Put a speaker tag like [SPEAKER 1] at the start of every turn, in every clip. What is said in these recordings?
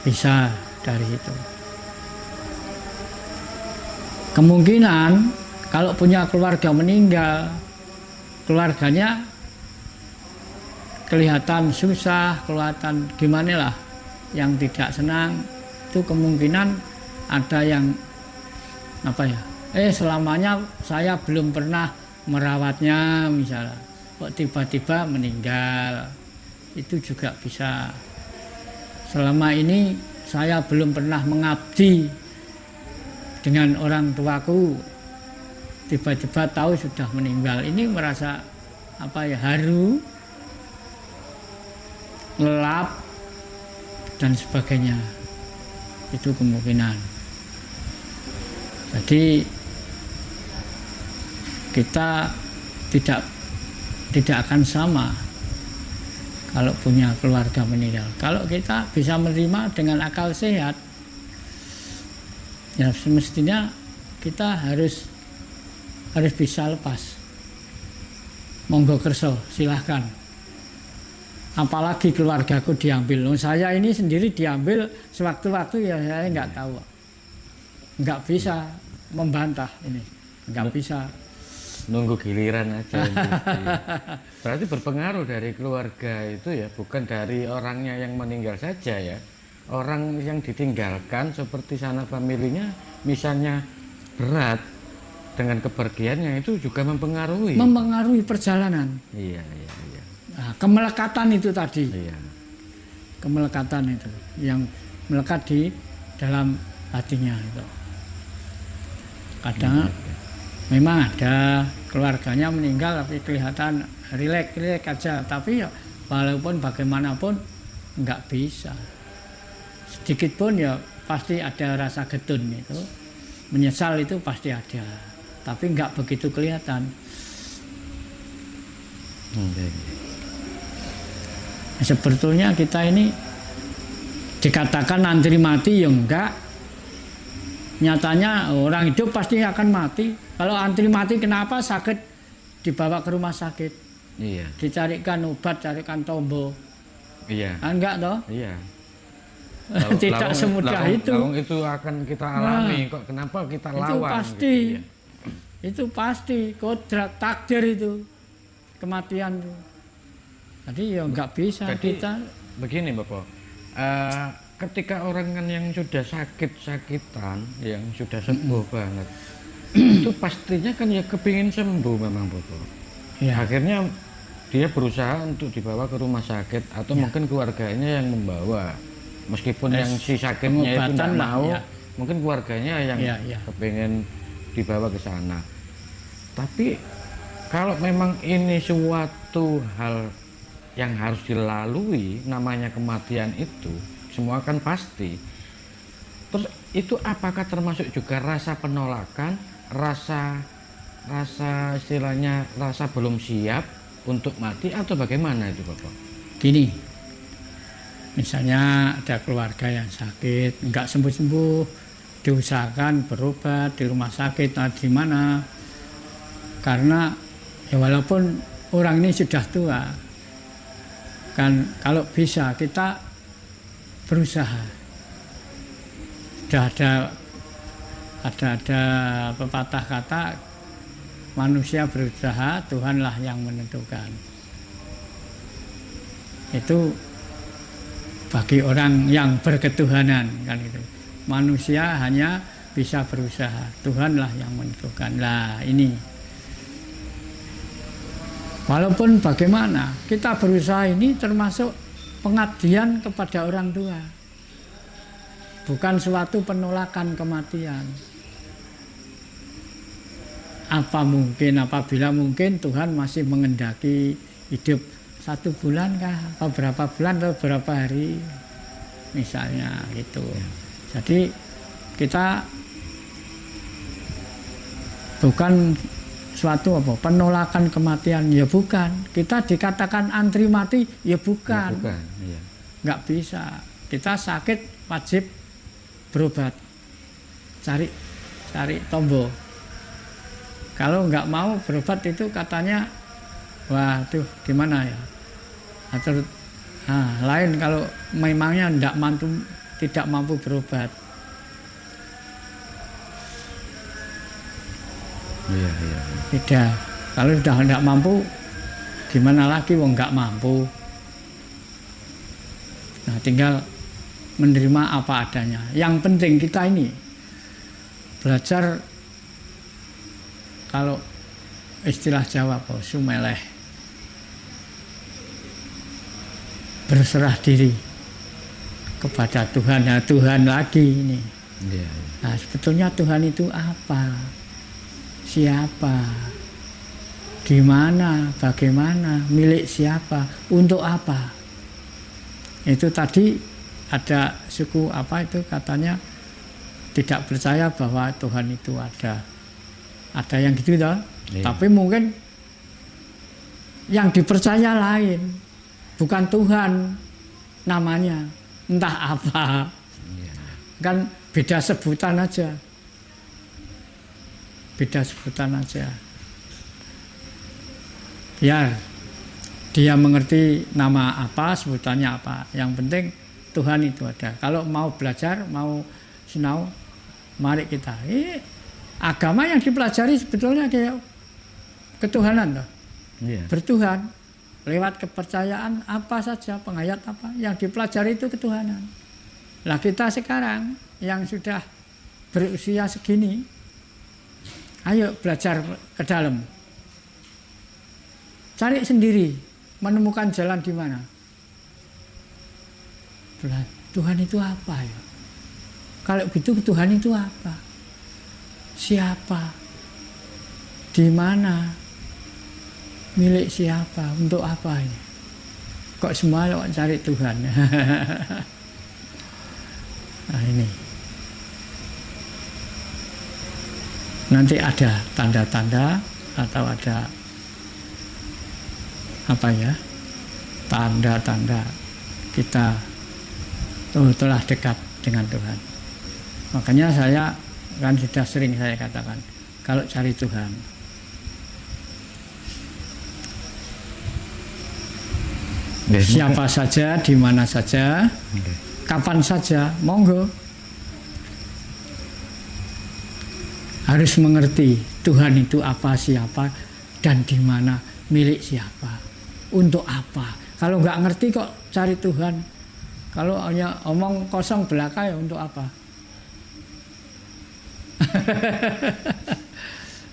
[SPEAKER 1] bisa dari itu. Kemungkinan kalau punya keluarga meninggal, keluarganya kelihatan susah, kelihatan gimana lah, yang tidak senang, itu kemungkinan ada yang selamanya saya belum pernah merawatnya misalnya, kok tiba-tiba meninggal, itu juga bisa. Selama ini saya belum pernah mengabdi dengan orang tuaku, tiba-tiba tahu sudah meninggal, ini merasa haru, lelap dan sebagainya. Itu kemungkinan. Jadi kita tidak akan sama kalau punya keluarga meninggal. Kalau kita bisa menerima dengan akal sehat, ya semestinya kita harus bisa lepas. Monggo kerso, silahkan. Apalagi keluargaku diambil. Saya ini sendiri diambil sewaktu-waktu, ya saya nggak tahu. Nggak bisa membantah ini, nggak bisa.
[SPEAKER 2] Nunggu giliran aja. Berarti berpengaruh dari keluarga itu ya, bukan dari orangnya yang meninggal saja ya. Orang yang ditinggalkan seperti sanak familinya misalnya berat dengan kepergiannya, itu juga mempengaruhi
[SPEAKER 1] perjalanan.
[SPEAKER 2] Iya.
[SPEAKER 1] Nah, kemelekatan itu tadi.
[SPEAKER 2] Iya.
[SPEAKER 1] Kemelekatan itu yang melekat di dalam hatinya itu. Kadang memang ada keluarganya meninggal tapi kelihatan rileks aja, tapi ya walaupun bagaimanapun nggak bisa. Sedikit pun ya pasti ada rasa getun itu, menyesal itu pasti ada, tapi nggak begitu kelihatan. Sebetulnya kita ini dikatakan antri mati ya enggak. Nyatanya orang hidup pasti akan mati. Kalau antri mati kenapa? Sakit dibawa ke rumah sakit.
[SPEAKER 2] Iya.
[SPEAKER 1] Dicarikan obat, carikan tombo.
[SPEAKER 2] Iya.
[SPEAKER 1] Enggak toh?
[SPEAKER 2] Iya.
[SPEAKER 1] Tidak semudah itu.
[SPEAKER 2] Itu akan kita alami. Kok kenapa kita lawan?
[SPEAKER 1] Itu pasti.
[SPEAKER 2] Gitu, ya?
[SPEAKER 1] Itu pasti kodrat takdir itu. Kematian itu. Jadi ya enggak bisa.
[SPEAKER 2] Jadi,
[SPEAKER 1] kita
[SPEAKER 2] begini Bapak. Ketika orang kan yang sudah sakit-sakitan, yang sudah sembuh banget, itu pastinya kan ya kepingin sembuh memang Bapak. Ya. Akhirnya dia berusaha untuk dibawa ke rumah sakit atau mungkin keluarganya yang membawa. Meskipun yang si sakitnya itu tidak mau, mungkin keluarganya yang kepingin dibawa ke sana. Tapi kalau memang ini suatu hal yang harus dilalui, namanya kematian itu, semua kan pasti. Terus itu apakah termasuk juga rasa penolakan, rasa istilahnya rasa belum siap untuk mati, atau bagaimana itu Bapak?
[SPEAKER 1] Gini, misalnya ada keluarga yang sakit, nggak sembuh-sembuh, diusahakan berobat di rumah sakit, di mana? Karena ya walaupun orang ini sudah tua, kan kalau bisa kita berusaha. Sudah ada pepatah kata, manusia berusaha, Tuhanlah yang menentukan. Itu bagi orang yang berketuhanan kan itu. Manusia hanya bisa berusaha, Tuhanlah yang menentukan. Lah ini. Walaupun bagaimana, kita berusaha ini termasuk pengabdian kepada orang tua, bukan suatu penolakan kematian. Apabila mungkin Tuhan masih mengendaki hidup 1 bulan kah, atau berapa bulan atau berapa hari, misalnya gitu. Jadi kita bukan suatu penolakan kematian, ya bukan. Kita dikatakan antri mati, ya bukan.
[SPEAKER 2] Ya bukan, iya.
[SPEAKER 1] Nggak bisa. Kita sakit wajib berobat, cari tombo. Kalau nggak mau berobat itu katanya, waduh gimana ya? Lain kalau memangnya nggak mampu tidak mampu berobat.
[SPEAKER 2] Iya.
[SPEAKER 1] Beda. Kalau sudah tidak mampu, gimana lagi wong nggak mampu. Nah, tinggal menerima apa adanya. Yang penting kita ini belajar, kalau istilah Jawa sumeleh, berserah diri kepada Tuhan. Nah, Tuhan lagi ini.
[SPEAKER 2] Iya.
[SPEAKER 1] Nah, sebetulnya Tuhan itu apa? Siapa? Di mana? Bagaimana? Milik siapa? Untuk apa? Itu tadi ada suku apa itu katanya tidak percaya bahwa Tuhan itu ada. Ada yang gitu toh.
[SPEAKER 2] Iya.
[SPEAKER 1] Tapi mungkin yang dipercaya lain, bukan Tuhan namanya, entah apa.
[SPEAKER 2] Iya.
[SPEAKER 1] Kan beda sebutan aja. Beda sebutan aja. Ya, dia mengerti nama apa, sebutannya apa. Yang penting Tuhan itu ada. Kalau mau belajar, mau sinau, mari kita. Agama yang dipelajari sebetulnya kayak ketuhanan loh.
[SPEAKER 2] Iya.
[SPEAKER 1] Bertuhan lewat kepercayaan apa saja, penghayat apa yang dipelajari itu ketuhanan. Lah kita sekarang yang sudah berusia segini, ayo belajar ke dalam. Cari sendiri, menemukan jalan di mana. Tuhan itu apa ya? Kalau gitu Tuhan itu apa? Siapa? Di mana? Milik siapa? Untuk apa ini? Kok semua cari Tuhan? Nah ini. Nanti ada tanda-tanda atau ada apa ya? Tanda-tanda kita telah dekat dengan Tuhan. Makanya saya kan sudah sering saya katakan, kalau cari Tuhan, siapa saja, di mana saja, kapan saja, monggo. Harus mengerti Tuhan itu apa, siapa, dan di mana, milik siapa, untuk apa. Kalau nggak ngerti kok cari Tuhan, kalau hanya omong kosong belaka ya untuk apa?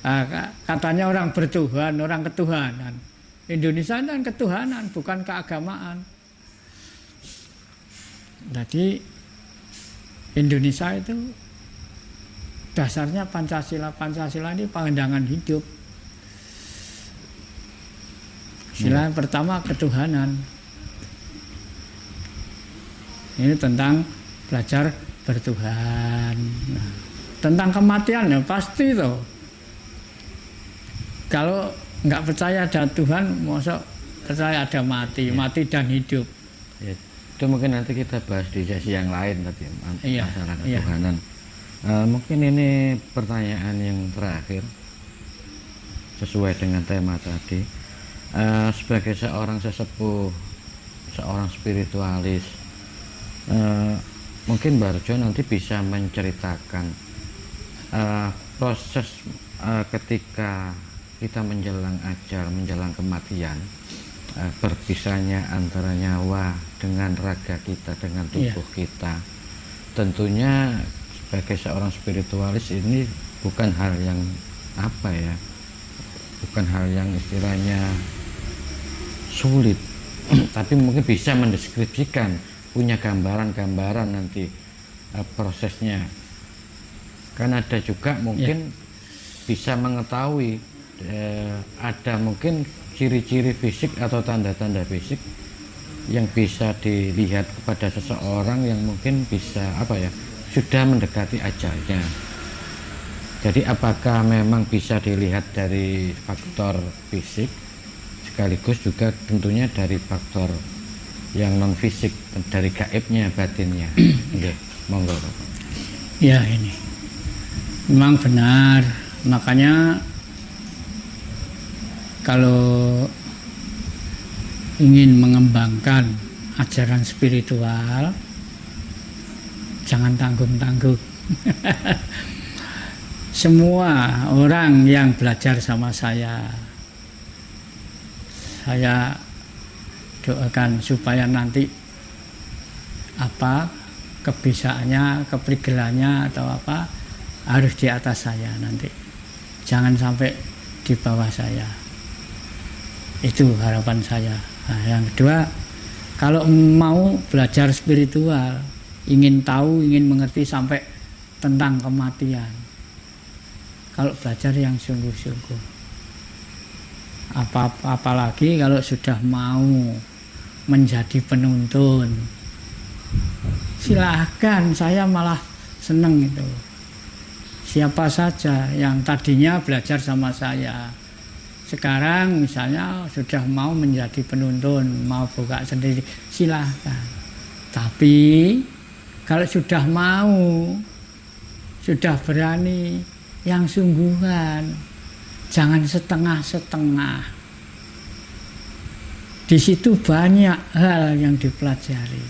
[SPEAKER 1] Nah, katanya orang bertuhan, orang ketuhanan. Indonesia kan ketuhanan, bukan keagamaan. Jadi Indonesia itu dasarnya Pancasila. Pancasila ini pandangan hidup. Sila yang pertama ketuhanan. Ini tentang belajar bertuhan. Nah, tentang kematian ya pasti toh. Kalau nggak percaya ada Tuhan, masa percaya ada mati, mati dan hidup.
[SPEAKER 2] Ya, itu mungkin nanti kita bahas di sesi yang lain tadi, masalah ketuhanan. Mungkin ini pertanyaan yang terakhir sesuai dengan tema tadi. Sebagai seorang sesepuh, seorang spiritualis, mungkin Barjo nanti bisa menceritakan proses ketika kita menjelang ajal, menjelang kematian, berpisahnya antara nyawa dengan raga kita, dengan tubuh kita. Tentunya sebagai seorang spiritualis ini bukan hal yang apa ya, bukan hal yang istilahnya sulit, tapi mungkin bisa mendeskripsikan, punya gambaran-gambaran nanti prosesnya. Kan ada juga mungkin bisa mengetahui ada mungkin ciri-ciri fisik atau tanda-tanda fisik yang bisa dilihat kepada seseorang yang mungkin bisa apa ya, sudah mendekati ajalnya. Jadi apakah memang bisa dilihat dari faktor fisik sekaligus juga tentunya dari faktor yang non fisik, dari gaibnya, batinnya. Oke, monggo Bapak.
[SPEAKER 1] Ya ini memang benar, makanya kalau ingin mengembangkan ajaran spiritual, Jangan tanggung-tanggung. Semua orang yang belajar sama saya doakan supaya nanti apa kebisaannya, keprigelannya atau apa harus di atas saya nanti. Jangan sampai di bawah saya. Itu harapan saya. Nah, yang kedua, kalau mau belajar spiritual, ingin tahu, ingin mengerti sampai tentang kematian. Kalau belajar yang sungguh-sungguh. Apalagi kalau sudah mau menjadi penuntun. Silahkan, saya malah seneng itu. Siapa saja yang tadinya belajar sama saya, sekarang misalnya sudah mau menjadi penuntun, mau buka sendiri, silahkan. Tapi kalau sudah mau, sudah berani, yang sungguhan, jangan setengah-setengah. Di situ banyak hal yang dipelajari.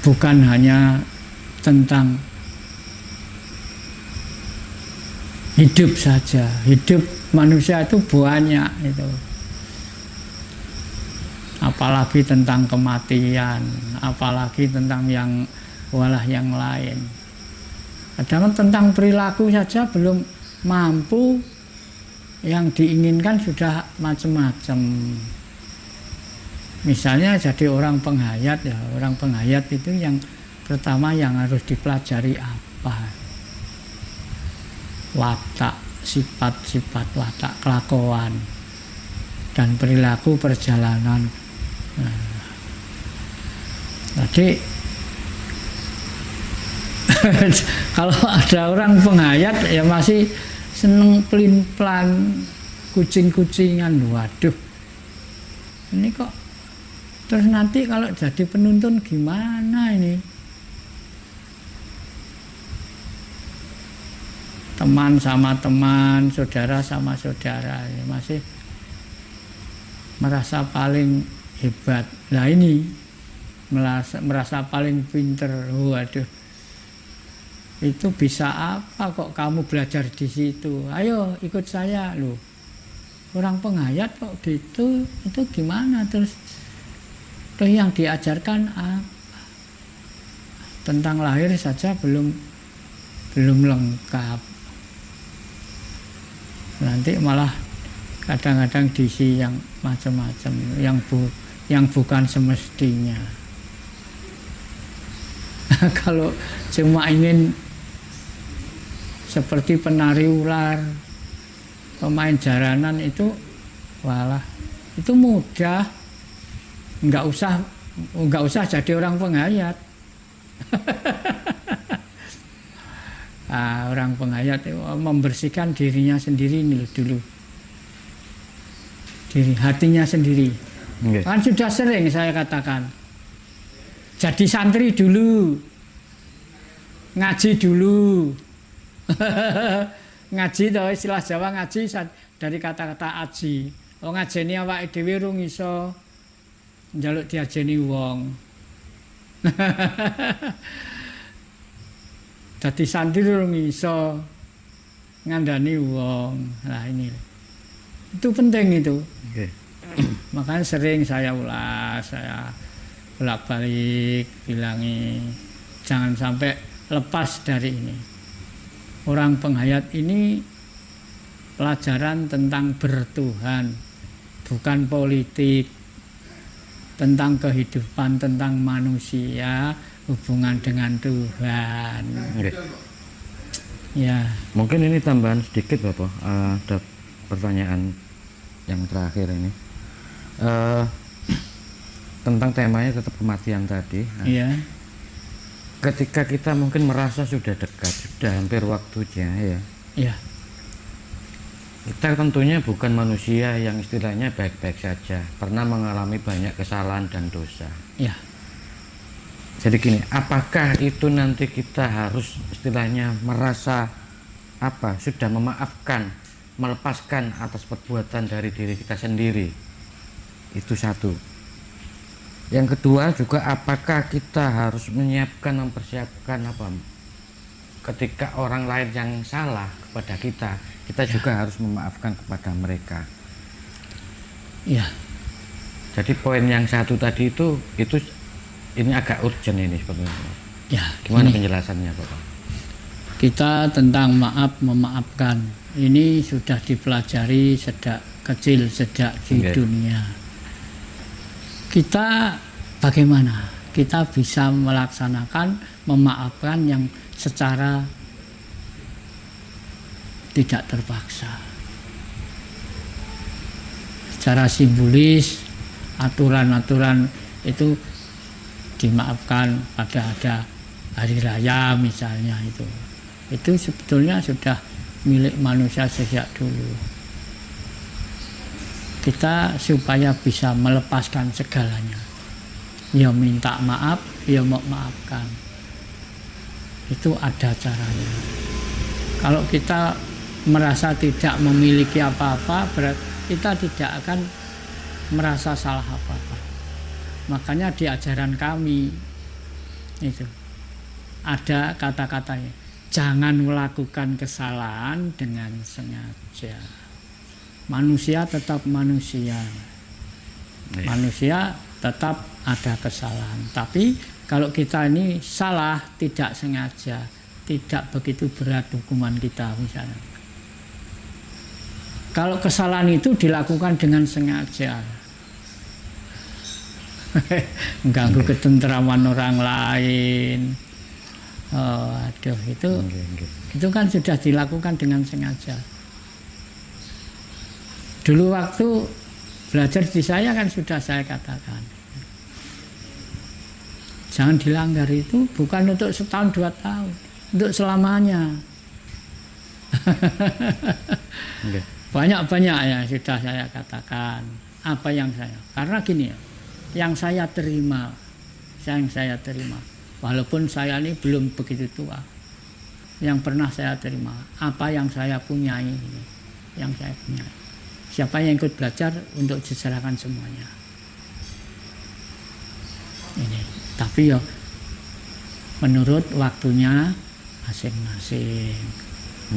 [SPEAKER 1] Bukan hanya tentang hidup saja. Hidup manusia itu banyak itu. Apalagi tentang kematian, apalagi tentang yang lain. Kadang tentang perilaku saja belum mampu, yang diinginkan sudah macam-macam. Misalnya jadi orang penghayat ya, orang penghayat itu yang pertama yang harus dipelajari apa? Watak, sifat-sifat watak, kelakuan dan perilaku perjalanan. Nah, jadi kalau ada orang penghayat ya masih seneng pelin-pelan, kucing-kucingan. Waduh, ini kok terus nanti kalau jadi penuntun gimana ini? Teman sama teman, saudara sama saudara, ya masih merasa paling hebat. Nah ini merasa paling pinter. Waduh, itu bisa apa kok kamu belajar di situ? Ayo ikut saya loh. Orang penghayat kok gitu, itu gimana terus yang diajarkan apa? Tentang lahir saja belum lengkap. Nanti malah kadang-kadang diisi yang macam-macam, yang bukan semestinya. Kalau cuma ingin seperti penari ular, pemain jaranan itu, walah, itu mudah. Nggak usah jadi orang penghayat. Nah, orang penghayat itu membersihkan dirinya sendiri ini dulu, hatinya sendiri. Okay. Kan sudah sering saya katakan, jadi santri dulu, ngaji dulu. Ngaji toh, istilah Jawa ngaji dari kata-kata aji. Oh, ngajeni awake dhewe ora iso, njaluk diajeni wong. Dadi santri ora iso ngandani wong. Nah ini itu penting itu. Okay. Makanya sering saya ulas, saya bolak-balik bilangi jangan sampai lepas dari ini. Orang penghayat ini pelajaran tentang bertuhan, bukan politik, tentang kehidupan, tentang manusia, hubungan dengan Tuhan. Okay. Ya. Mungkin ini tambahan sedikit Bapak, ada pertanyaan yang terakhir ini. Tentang temanya tetap kematian tadi. Iya. Ketika kita mungkin merasa sudah dekat, sudah hampir waktunya ya. Iya. Kita tentunya bukan manusia yang istilahnya baik-baik saja, pernah mengalami banyak kesalahan dan dosa. Iya. Jadi gini, apakah itu nanti kita harus istilahnya merasa apa? Sudah memaafkan, melepaskan atas perbuatan dari diri kita sendiri. Itu satu.
[SPEAKER 2] Yang kedua juga apakah kita harus mempersiapkan apa ketika orang lain yang salah kepada kita, kita juga harus memaafkan kepada mereka.
[SPEAKER 1] Ya.
[SPEAKER 2] Jadi poin yang satu tadi itu ini agak urgent ini sebenarnya.
[SPEAKER 1] Ya.
[SPEAKER 2] Gimana
[SPEAKER 1] ini
[SPEAKER 2] penjelasannya, Bapak?
[SPEAKER 1] kita tentang memaafkan ini sudah dipelajari sejak kecil, sejak di dunia. Kita bagaimana kita bisa melaksanakan memaafkan yang secara tidak terpaksa, secara simbolis, aturan-aturan itu dimaafkan pada ada hari raya misalnya, itu sebetulnya sudah milik manusia sejak dulu. Kita supaya bisa melepaskan segalanya, ya minta maaf, ya mau maafkan, itu ada caranya. Kalau kita merasa tidak memiliki apa-apa, berarti kita tidak akan merasa salah apa-apa. Makanya di ajaran kami itu ada kata-katanya, jangan melakukan kesalahan dengan sengaja. Manusia tetap manusia, manusia tetap ada kesalahan. Tapi kalau kita ini salah tidak sengaja, tidak begitu berat hukuman kita misalnya. Kalau kesalahan itu dilakukan dengan sengaja, mengganggu ketentraman orang lain, itu kan sudah dilakukan dengan sengaja. Dulu waktu belajar di saya kan sudah saya katakan, jangan dilanggar, itu bukan untuk setahun 2 tahun, untuk selamanya. Banyak-banyak ya sudah saya katakan apa yang saya, karena gini ya, yang saya terima, walaupun saya ini belum begitu tua, yang pernah saya terima apa yang saya punyai, yang saya punyai. Siapa yang ikut belajar untuk diserahkan semuanya. Ini, tapi ya menurut waktunya masing-masing.